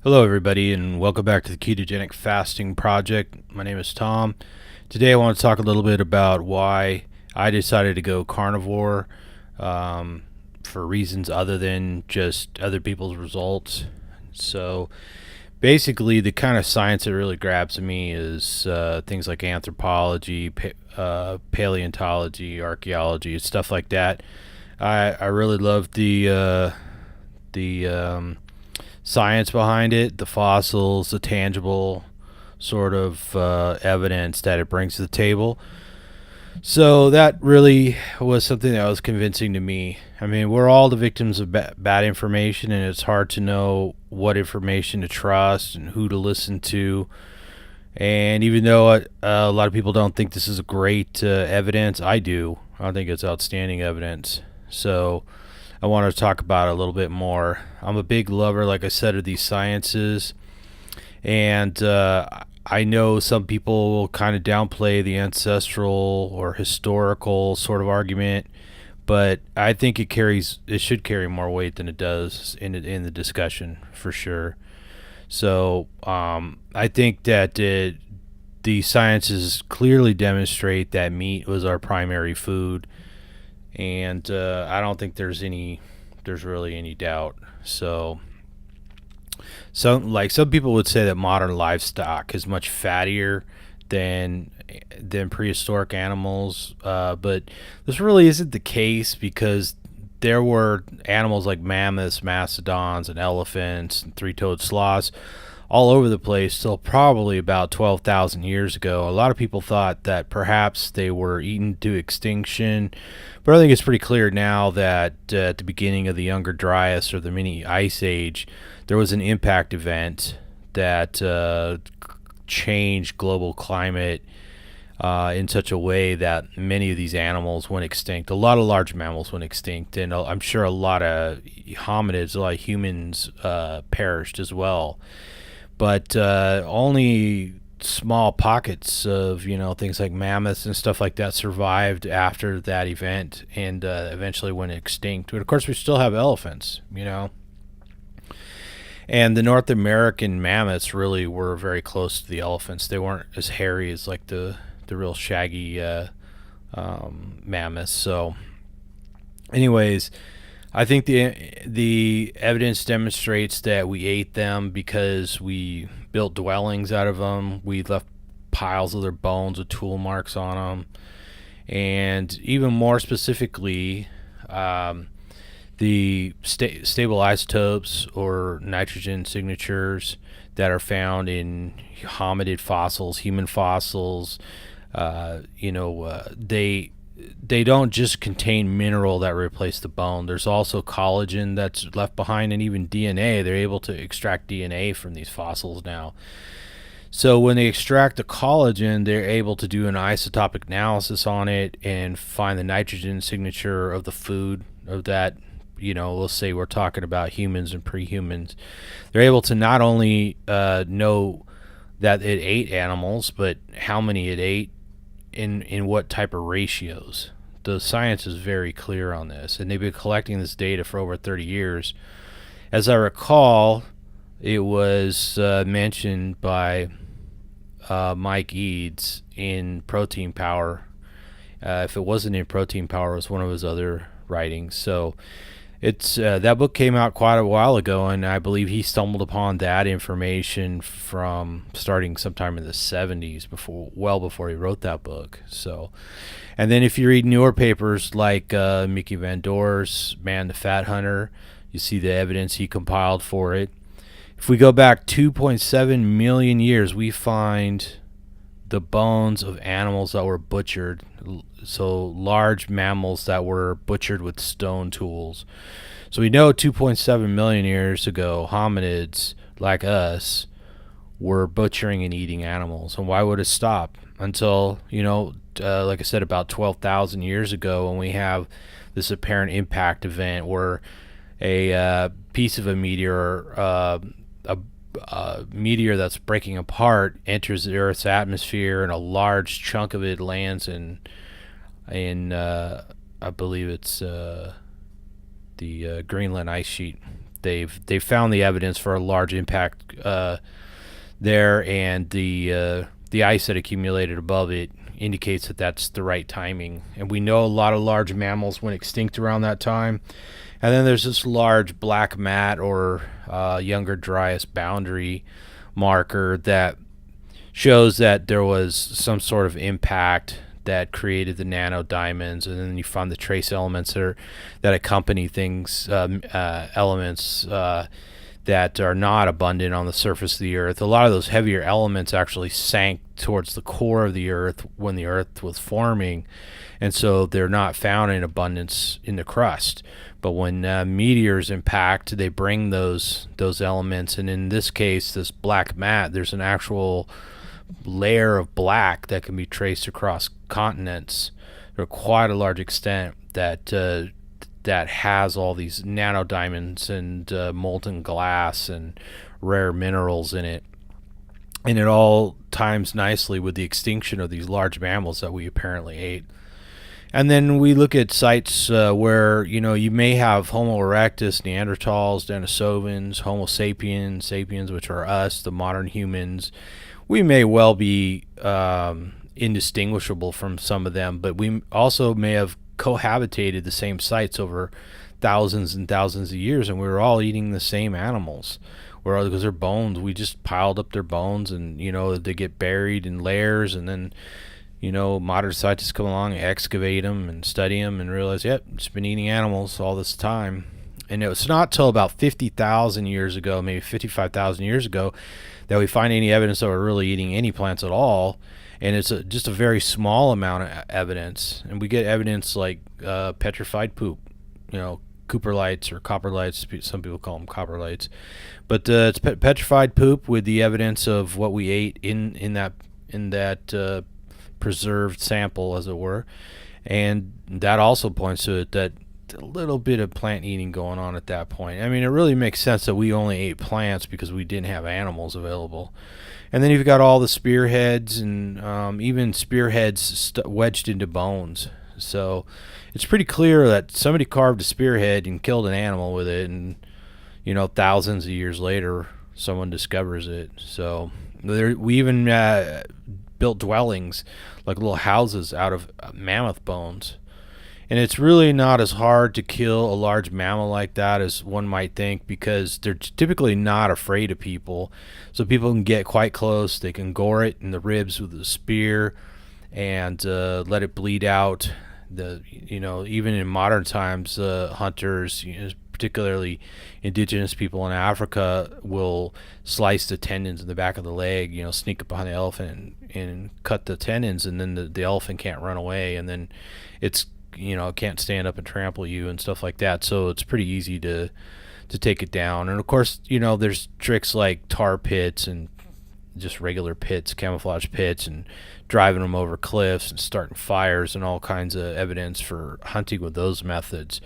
Hello, everybody, and welcome back to the Ketogenic Fasting Project. My name is Tom. Today, I want to talk a little bit about why I decided to go carnivore for reasons other than just other people's results. So, basically, the kind of science that really grabs me is things like anthropology, paleontology, archaeology, stuff like that. I really love the science behind it, the fossils, the tangible sort of evidence that it brings to the table. So that really was something that was convincing to me. I mean, we're all the victims of bad information, and it's hard to know what information to trust and who to listen to. And even though a lot of people don't think this is great evidence, I do. I think it's outstanding evidence. So I want to talk about it a little bit more. I'm a big lover, like I said, of these sciences, and I know some people will kind of downplay the ancestral or historical sort of argument, but I think it should carry more weight than it does in the discussion for sure. So I think that the sciences clearly demonstrate that meat was our primary food, and I don't think there's really any doubt. So some people would say that modern livestock is much fattier than prehistoric animals, but this really isn't the case because there were animals like mammoths, mastodons, and elephants, and three-toed sloths all over the place still probably about 12,000 years ago. A lot of people thought that perhaps they were eaten to extinction, but I think it's pretty clear now that at the beginning of the Younger Dryas or the mini ice age, there was an impact event that changed global climate in such a way that many of these animals went extinct. A lot of large mammals went extinct, and I'm sure a lot of hominids, a lot of humans perished as well. But only small pockets of things like mammoths and stuff like that survived after that event, and eventually went extinct. But of course, we still have elephants, and the North American mammoths really were very close to the elephants. They weren't as hairy as like the real shaggy mammoths. So, anyways, I think the evidence demonstrates that we ate them because we built dwellings out of them. We left piles of their bones with tool marks on them, and even more specifically, the stable isotopes or nitrogen signatures that are found in hominid fossils, human fossils. They don't just contain mineral that replace the bone. There's also collagen that's left behind, and even DNA. They're able to extract DNA from these fossils now. So when they extract the collagen, they're able to do an isotopic analysis on it and find the nitrogen signature of the food of that. Let's say we're talking about humans and pre-humans. They're able to not only know that it ate animals, but how many it ate, in what type of ratios. The science is very clear on this, and they've been collecting this data for over 30 years. As I recall, it was mentioned by Mike Eads in Protein Power. If it wasn't in Protein Power, it was one of his other writings. So it's that book came out quite a while ago, and I believe he stumbled upon that information from starting sometime in the 70s, well before he wrote that book. So, and then if you read newer papers like Mickey Van Door's Man the Fat Hunter, you see the evidence he compiled for it. If we go back 2.7 million years, we find the bones of animals that were butchered, so large mammals that were butchered with stone tools. So we know 2.7 million years ago, hominids like us were butchering and eating animals. And why would it stop until, like I said, about 12,000 years ago, when we have this apparent impact event where a piece of a meteor, a meteor that's breaking apart, enters the Earth's atmosphere, and a large chunk of it lands in I believe it's the Greenland ice sheet they've found the evidence for a large impact there, and the ice that accumulated above it indicates that that's the right timing. And we know a lot of large mammals went extinct around that time. And then there's this large black mat or Younger Dryas boundary marker that shows that there was some sort of impact that created the nanodiamonds, and then you find the trace elements that accompany things, elements that are not abundant on the surface of the Earth. A lot of those heavier elements actually sank towards the core of the Earth when the Earth was forming, and so they're not found in abundance in the crust. But when meteors impact, they bring those elements, and in this case, this black mat, there's an actual layer of black that can be traced across continents to quite a large extent that has all these nanodiamonds and molten glass and rare minerals in it. And it all times nicely with the extinction of these large mammals that we apparently ate. And then we look at sites where, you may have Homo erectus, Neanderthals, Denisovans, Homo sapiens, which are us, the modern humans. We may well be indistinguishable from some of them, but we also may have cohabitated the same sites over thousands and thousands of years, and we were all eating the same animals. Because their bones, we just piled up their bones, and they get buried in layers, and then modern scientists come along and excavate them and study them and realize, yep, it's been eating animals all this time. And it was not till about 50,000 years ago, maybe 55,000 years ago, that we find any evidence that we're really eating any plants at all. And it's just a very small amount of evidence. And we get evidence like petrified poop, coprolites or coprolites. Some people call them coprolites. But it's petrified poop with the evidence of what we ate in that preserved sample, as it were. And that also points to it that a little bit of plant eating going on at that point. I mean, it really makes sense that we only ate plants because we didn't have animals available. And then you've got all the spearheads and even spearheads wedged into bones. So it's pretty clear that somebody carved a spearhead and killed an animal with it, and thousands of years later someone discovers it. So we even built dwellings, like little houses, out of mammoth bones. And it's really not as hard to kill a large mammal like that as one might think, because they're typically not afraid of people. So people can get quite close. They can gore it in the ribs with a spear and let it bleed out. Even in modern times, hunters, particularly indigenous people in Africa, will slice the tendons in the back of the leg, sneak up behind the elephant and cut the tendons, and then the elephant can't run away, and then it can't stand up and trample you and stuff like that. So it's pretty easy to take it down. And of course, there's tricks like tar pits and just regular pits, camouflage pits, and driving them over cliffs and starting fires, and all kinds of evidence for hunting with those methods.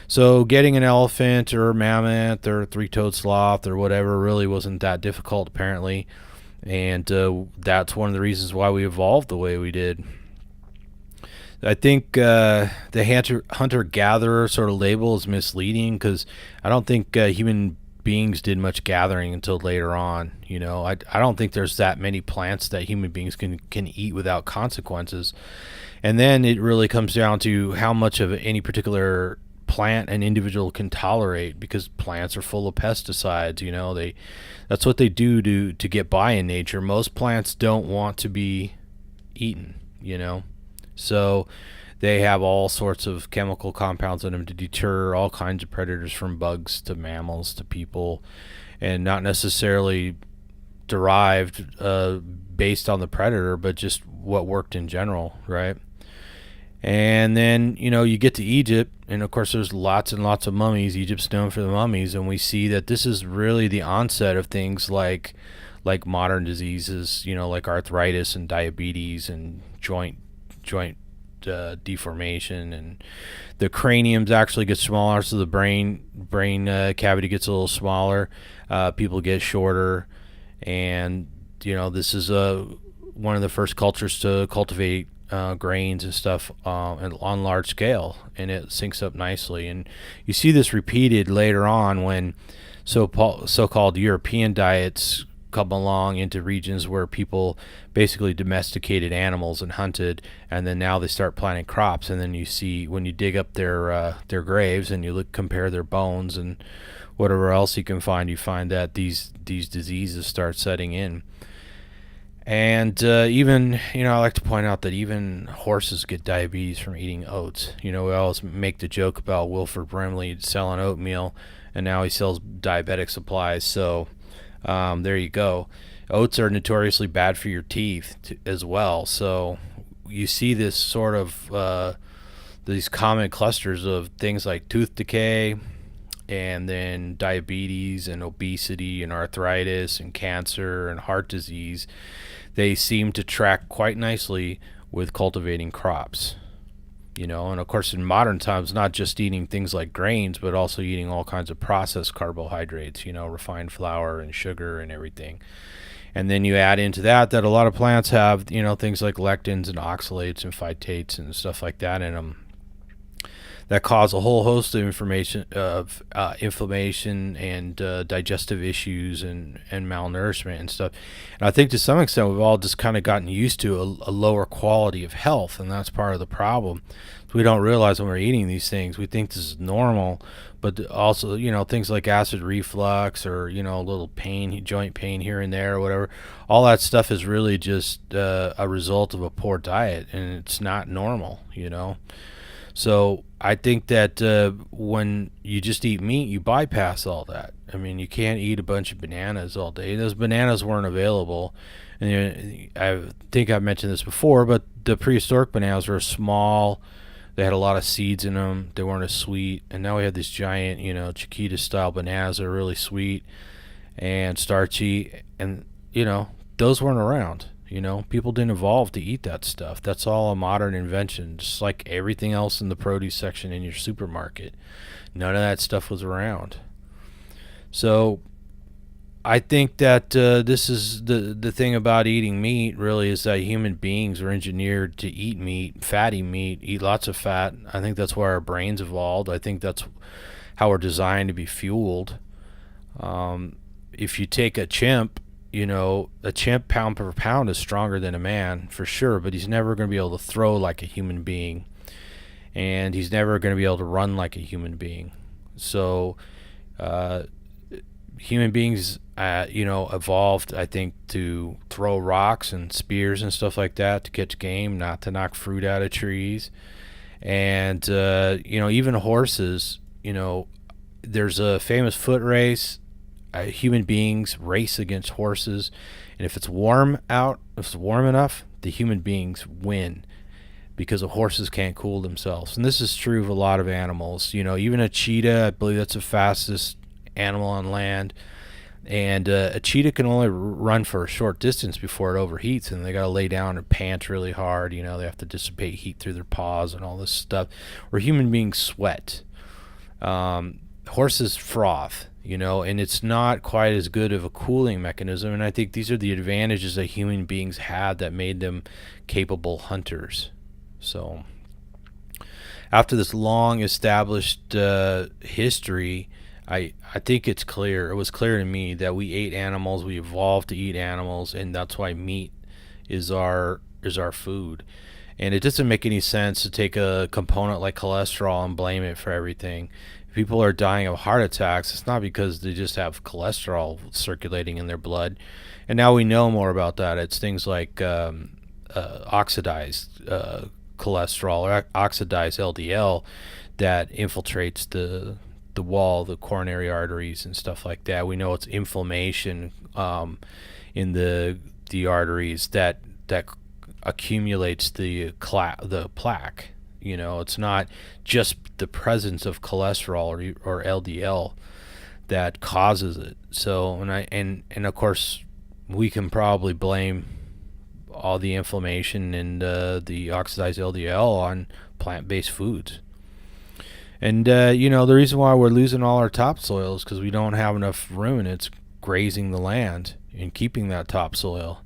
So getting an elephant or a mammoth or a three-toed sloth or whatever really wasn't that difficult, apparently. And that's one of the reasons why we evolved the way we did. I think the hunter-gatherer sort of label is misleading, because I don't think human beings did much gathering until later on. I don't think there's that many plants that human beings can eat without consequences. And then it really comes down to how much of any particular plant an individual can tolerate, because plants are full of pesticides. That's what they do to get by in nature. Most plants don't want to be eaten, So they have all sorts of chemical compounds in them to deter all kinds of predators, from bugs to mammals to people, and not necessarily derived based on the predator, but just what worked in general, right? And then, you get to Egypt, and of course there's lots and lots of mummies. Egypt's known for the mummies, and we see that this is really the onset of things like modern diseases, like arthritis and diabetes and joint deformation, and the craniums actually get smaller, so the brain cavity gets a little smaller. People get shorter, and this is one of the first cultures to cultivate grains and stuff on large scale, and it syncs up nicely. And you see this repeated later on when so-called European diets come along into regions where people basically domesticated animals and hunted, and then now they start planting crops. And then you see, when you dig up their graves and you compare their bones and whatever else you can find, you find that these diseases start setting in. And even, I like to point out that even horses get diabetes from eating oats. We always make the joke about Wilford Brimley selling oatmeal, and now he sells diabetic supplies. So there you go. Oats are notoriously bad for your teeth as well. So you see this sort of these common clusters of things like tooth decay, and then diabetes and obesity and arthritis and cancer and heart disease. They seem to track quite nicely with cultivating crops. And of course in modern times, not just eating things like grains, but also eating all kinds of processed carbohydrates, refined flour and sugar and everything. And then you add into that a lot of plants have, things like lectins and oxalates and phytates and stuff like that in them, that cause a whole host of inflammation and digestive issues and malnourishment and stuff. And I think to some extent we've all just kind of gotten used to a lower quality of health, and that's part of the problem. So we don't realize when we're eating these things, we think this is normal, but also, things like acid reflux or, a little pain, joint pain here and there or whatever, all that stuff is really just a result of a poor diet, and it's not normal, So I think that when you just eat meat, you bypass all that. I mean, you can't eat a bunch of bananas all day. Those bananas weren't available. And I think I've mentioned this before, but the prehistoric bananas were small. They had a lot of seeds in them. They weren't as sweet. And now we have these giant, Chiquita-style bananas that are really sweet and starchy. And, those weren't around. People didn't evolve to eat that stuff. That's all a modern invention, just like everything else in the produce section in your supermarket. None of that stuff was around. So I think that this is the thing about eating meat, really, is that human beings are engineered to eat meat, fatty meat, eat lots of fat. I think that's why our brains evolved. I think that's how we're designed to be fueled. If you take a chimp, a chimp pound per pound is stronger than a man for sure, but he's never going to be able to throw like a human being, and he's never going to be able to run like a human being. So human beings evolved, I think, to throw rocks and spears and stuff like that to catch game, not to knock fruit out of trees. And even horses, there's a famous foot race. Human beings race against horses, and if it's warm enough, the human beings win, because the horses can't cool themselves. And this is true of a lot of animals. Even a cheetah, I believe that's the fastest animal on land, and a cheetah can only run for a short distance before it overheats, and they got to lay down and pant really hard. They have to dissipate heat through their paws and all this stuff, where human beings sweat. Horses froth, and it's not quite as good of a cooling mechanism. And I think these are the advantages that human beings had that made them capable hunters. So after this long established history, I think it was clear to me that we ate animals, we evolved to eat animals, and that's why meat is our food. And it doesn't make any sense to take a component like cholesterol and blame it for everything. If people are dying of heart attacks, it's not because they just have cholesterol circulating in their blood. And now we know more about that. It's things like oxidized cholesterol or oxidized LDL that infiltrates the wall, the coronary arteries and stuff like that. We know it's inflammation in the arteries that accumulates the plaque. It's not just the presence of cholesterol or LDL that causes it. So, and of course, we can probably blame all the inflammation and the oxidized LDL on plant-based foods. And the reason why we're losing all our topsoil is because we don't have enough ruminants grazing the land and keeping that topsoil.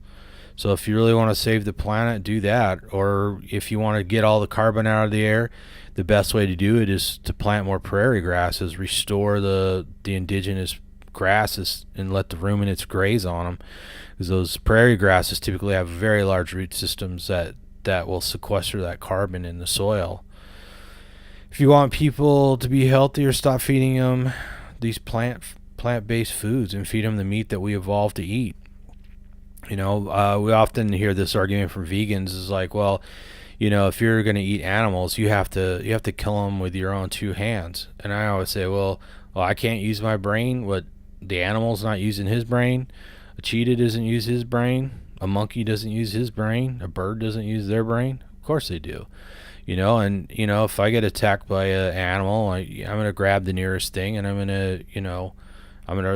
So if you really want to save the planet, do that. Or if you want to get all the carbon out of the air, the best way to do it is to plant more prairie grasses, restore the indigenous grasses, and let the ruminants graze on them. Because those prairie grasses typically have very large root systems that will sequester that carbon in the soil. If you want people to be healthier, stop feeding them these plant-based foods and feed them the meat that we evolved to eat. We often hear this argument from vegans is like, well, if you're going to eat animals, you have to kill them with your own two hands. And I always say, well, I can't use my brain. What, the animal's not using his brain? A cheetah doesn't use his brain. A monkey doesn't use his brain. A bird doesn't use their brain. Of course they do. If I get attacked by an animal, I'm going to grab the nearest thing and I'm going to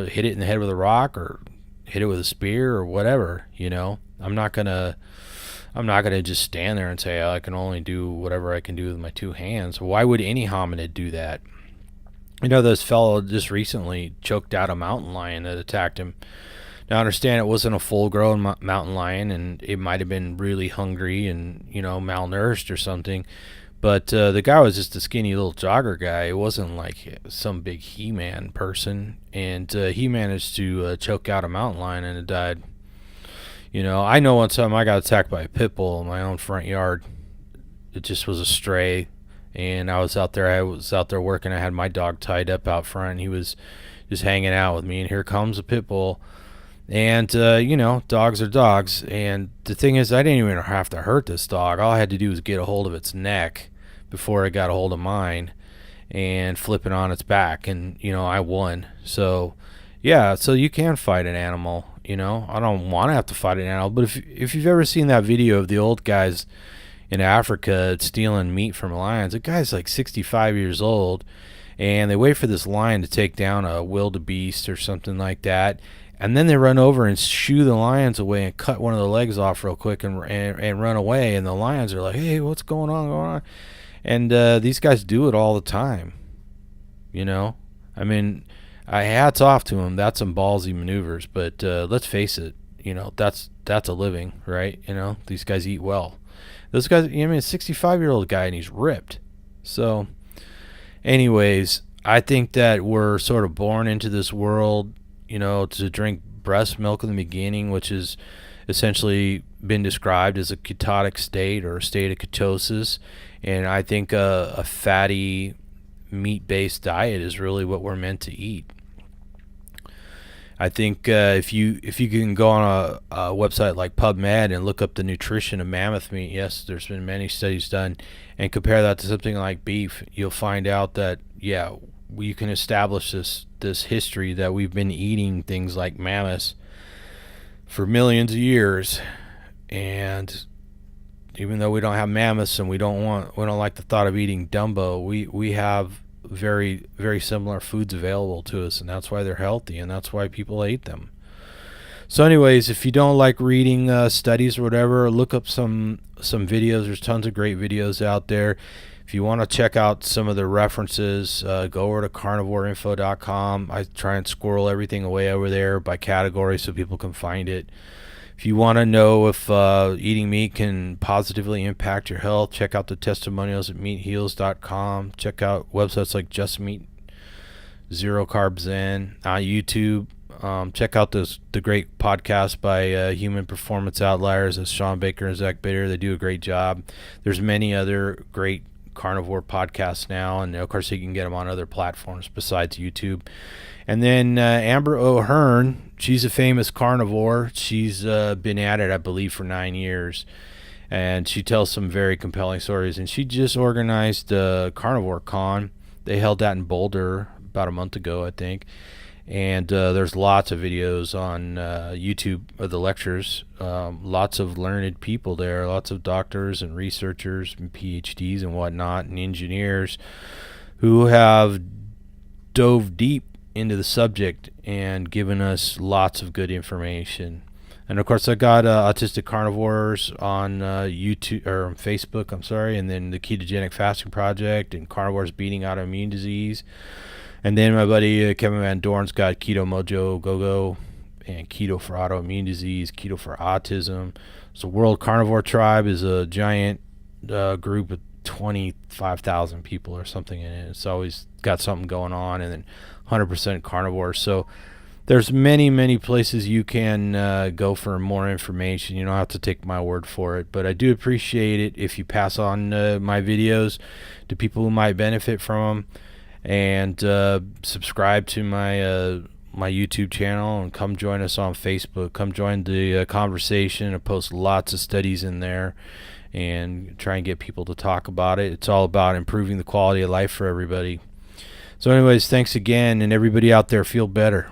hit it in the head with a rock or hit it with a spear or whatever. I'm not going to just stand there and say, I can only do whatever I can do with my two hands. Why would any hominid do that? This fellow just recently choked out a mountain lion that attacked him. Now, I understand it wasn't a full-grown mountain lion, and it might have been really hungry and, malnourished or something. But the guy was just a skinny little jogger guy. It wasn't like some big He-Man person. And he managed to choke out a mountain lion, and it died. I know one time I got attacked by a pit bull in my own front yard. It just was a stray. And I was out there working. I had my dog tied up out front, and he was just hanging out with me. And here comes a pit bull. And, dogs are dogs. And the thing is, I didn't even have to hurt this dog. All I had to do was get a hold of its neck before it got a hold of mine and flip it on its back. And, I won. So, yeah, so you can fight an animal. I don't want to have to fight an animal. But if you've ever seen that video of the old guys in Africa stealing meat from lions, the guy's like 65 years old. And they wait for this lion to take down a wildebeest or something like that. And then they run over and shoo the lions away and cut one of the legs off real quick and run away. And the lions are like, hey, what's going on? And these guys do it all the time. Hats off to them. That's some ballsy maneuvers. But let's face it, that's a living, right? These guys eat well. Those guys, a 65-year-old guy, and he's ripped. So, anyways, I think that we're sort of born into this world, to drink breast milk in the beginning, which has essentially been described as a ketotic state or a state of ketosis. And I think a fatty, meat-based diet is really what we're meant to eat. I think if you can go on a website like PubMed and look up the nutrition of mammoth meat, yes, there's been many studies done, and compare that to something like beef, you'll find out that, yeah, you can establish this history that we've been eating things like mammoths for millions of years. And even though we don't have mammoths and we don't like the thought of eating Dumbo, we have very, very similar foods available to us, and that's why they're healthy, and that's why people ate them. So anyways, if you don't like reading studies or whatever, look up some videos. There's tons of great videos out there. If you want to check out some of the references, go over to carnivoreinfo.com. I try and squirrel everything away over there by category so people can find it. If you want to know if eating meat can positively impact your health, check out the testimonials at meatheals.com. Check out websites like Just Meat, Zero Carb Zen, YouTube. Check out the great podcast by Human Performance Outliers as Sean Baker and Zach Bitter. They do a great job. There's many other great carnivore podcasts now, and of course you can get them on other platforms besides YouTube. And then Amber O'Hearn, she's a famous carnivore. She's been at it, I believe, for 9 years, and she tells some very compelling stories. And she just organized a Carnivore Con. They held that in Boulder about a month ago, I think. And there's lots of videos on YouTube of the lectures. Lots of learned people there, lots of doctors and researchers and PhDs and whatnot, and engineers who have dove deep into the subject and given us lots of good information. And of course, I got Autistic Carnivores on YouTube or Facebook. And then the Ketogenic Fasting Project and Carnivores Beating Autoimmune Disease. And then my buddy Kevin Van Dorn's got Keto Mojo Go-Go, and keto for autoimmune disease, keto for autism. So World Carnivore Tribe is a giant group of 25,000 people or something in it. It's always got something going on. And then 100% carnivore. So there's many places you can go for more information. You don't have to take my word for it, but I do appreciate it if you pass on my videos to people who might benefit from them, and subscribe to my YouTube channel, and come join us on Facebook. Come join the conversation. I post lots of studies in there and try and get people to talk about it. It's all about improving the quality of life for everybody. So anyways, thanks again, and everybody out there, feel better.